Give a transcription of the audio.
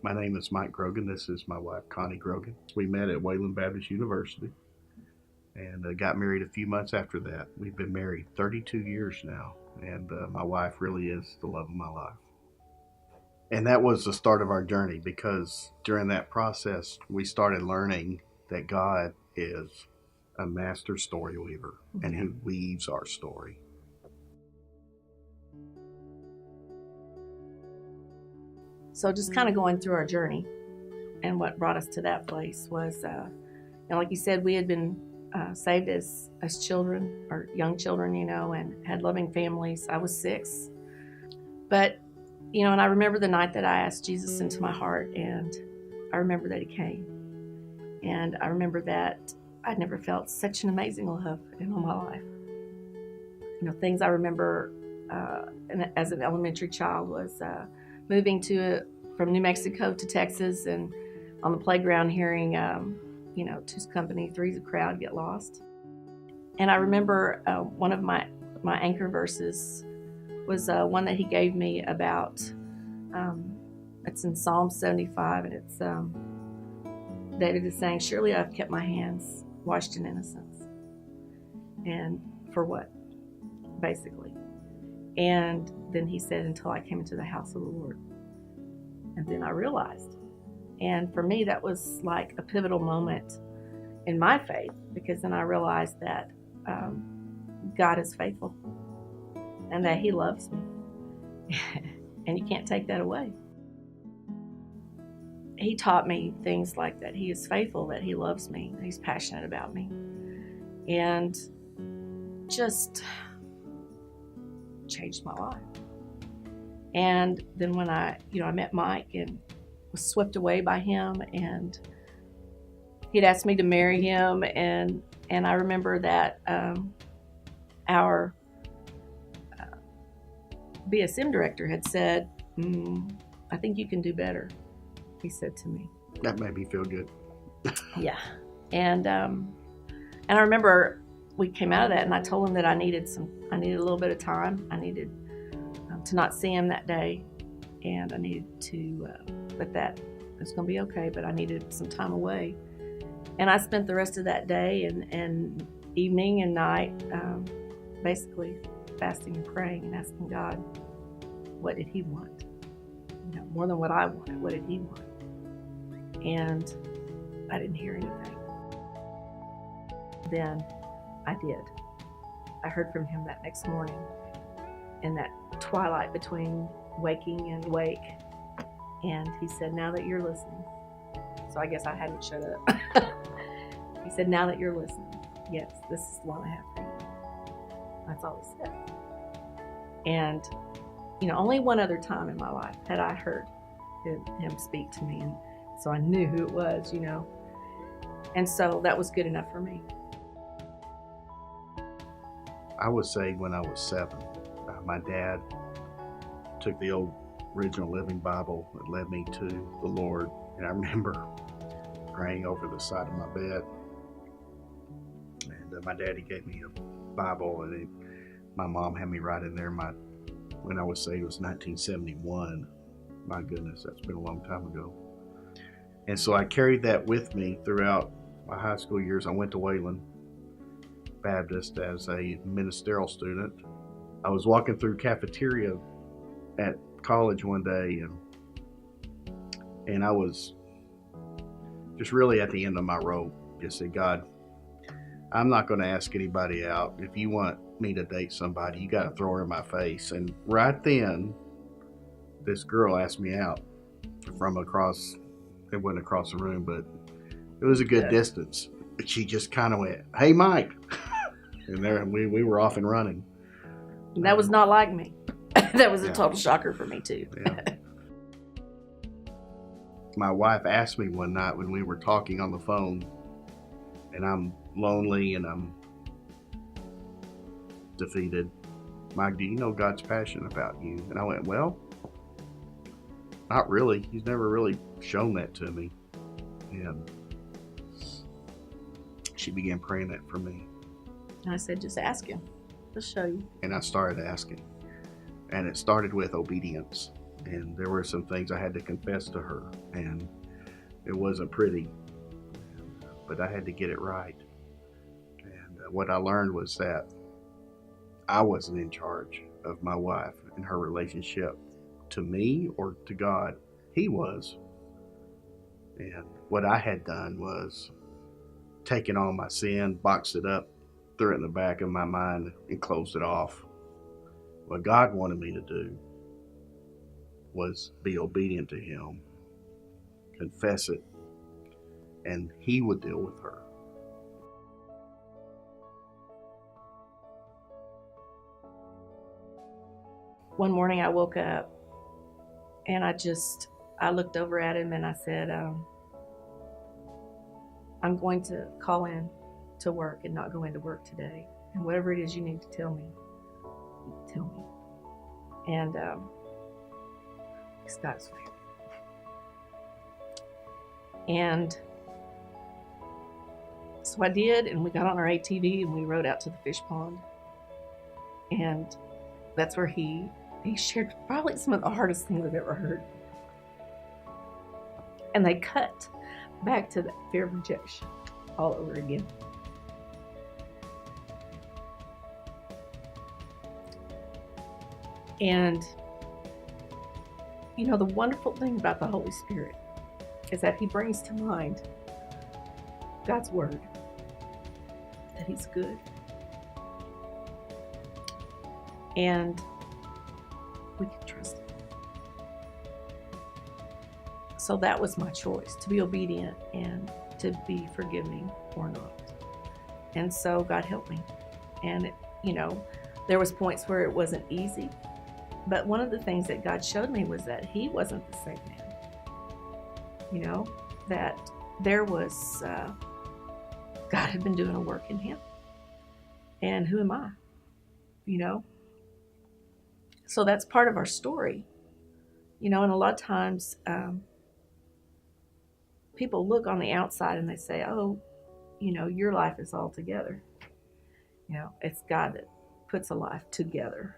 My name is Mike Grogan. This is my wife, Connie Grogan. We met at Wayland Baptist University and got married a few months after that. We've been married 32 years now, and my wife really is the love of my life. And that was the start of our journey because during that process, we started learning that God is a master story weaver and who weaves our story. So just kind of going through our journey, and what brought us to that place was, like you said, we had been saved as children or young children, and had loving families. I was 6. But, and I remember the night that I asked Jesus into my heart, and I remember that he came. And I remember that I'd never felt such an amazing love in all my life. Things I remember as an elementary child was moving from New Mexico to Texas, and on the playground hearing, 2's company, 3's a crowd get lost. And I remember one of my anchor verses was one that he gave me about, it's in Psalm 75, and it's David is saying, "Surely I've kept my hands washed in innocence." And for what? Basically. And then he said, "Until I came into the house of the Lord." And then I realized. And for me, that was like a pivotal moment in my faith, because then I realized that God is faithful and that he loves me. And you can't take that away. He taught me things like that. He is faithful, that he loves me, that he's passionate about me. And just changed my life. And then when I met Mike and was swept away by him, and he'd asked me to marry him, and I remember that our BSM director had said, "I think you can do better," he said to me. That made me feel good. Yeah. And I remember we came out of that, and I told him that I needed a little bit of time. I needed to not see him that day, and I needed to let that, it's going to be okay, but I needed some time away. And I spent the rest of that day and evening and night basically fasting and praying and asking God, what did he want? More than what I wanted, what did he want? And I didn't hear anything. Then I did. I heard from him that next morning, in that twilight between waking and wake. And he said, "Now that you're listening." So I guess I hadn't shut up. He said, "Now that you're listening, yes, this is the one I have for you." That's all he said. And, only one other time in my life had I heard him speak to me. And so I knew who it was, And so that was good enough for me. I was saved when I was 7. My dad took the old original Living Bible and led me to the Lord. And I remember praying over the side of my bed. And my daddy gave me a Bible, and my mom had me write in there when I was saved, it was 1971. My goodness, that's been a long time ago. And so I carried that with me throughout my high school years. I went to Wayland Baptist as a ministerial student. I was walking through cafeteria at college one day, and I was just really at the end of my rope. Just said, "God, I'm not going to ask anybody out. If you want me to date somebody, you got to throw her in my face." And right then, this girl asked me out from across, it wasn't across the room, but it was a good distance. She just kind of went, "Hey, Mike." And there we were off and running. And that was not like me. That was a total shocker for me too. Yeah. My wife asked me one night when we were talking on the phone, and I'm lonely and I'm defeated, "Mike, do you know God's passionate about you?" And I went, "Well, not really. He's never really shown that to me." And she began praying that for me. And I said, "Just ask him. He'll show you." And I started asking. And it started with obedience. And there were some things I had to confess to her, and it wasn't pretty, but I had to get it right. And what I learned was that I wasn't in charge of my wife and her relationship to me or to God. He was. And what I had done was taken on my sin, boxed it up, threw it in the back of my mind, and closed it off. What God wanted me to do was be obedient to Him, confess it, and He would deal with her. One morning I woke up and I looked over at him and I said, I'm going to call in to work and not go into work today. And whatever it is you need to tell me, tell me. And Scott's fair. And so I did, and we got on our ATV and we rode out to the fish pond. And that's where he shared probably some of the hardest things I've ever heard. And they cut back to that fear of rejection all over again. And, you know, the wonderful thing about the Holy Spirit is that He brings to mind God's Word, that He's good. And we can trust Him. So that was my choice, to be obedient and to be forgiving or not. And so God helped me. And, you know, there was points where it wasn't easy. But one of the things that God showed me was that he wasn't the same man. You know, that there was, God had been doing a work in him. And who am I? You know? So that's part of our story. You know, and a lot of times people look on the outside and they say, oh, you know, your life is all together. You know, it's God that puts a life together.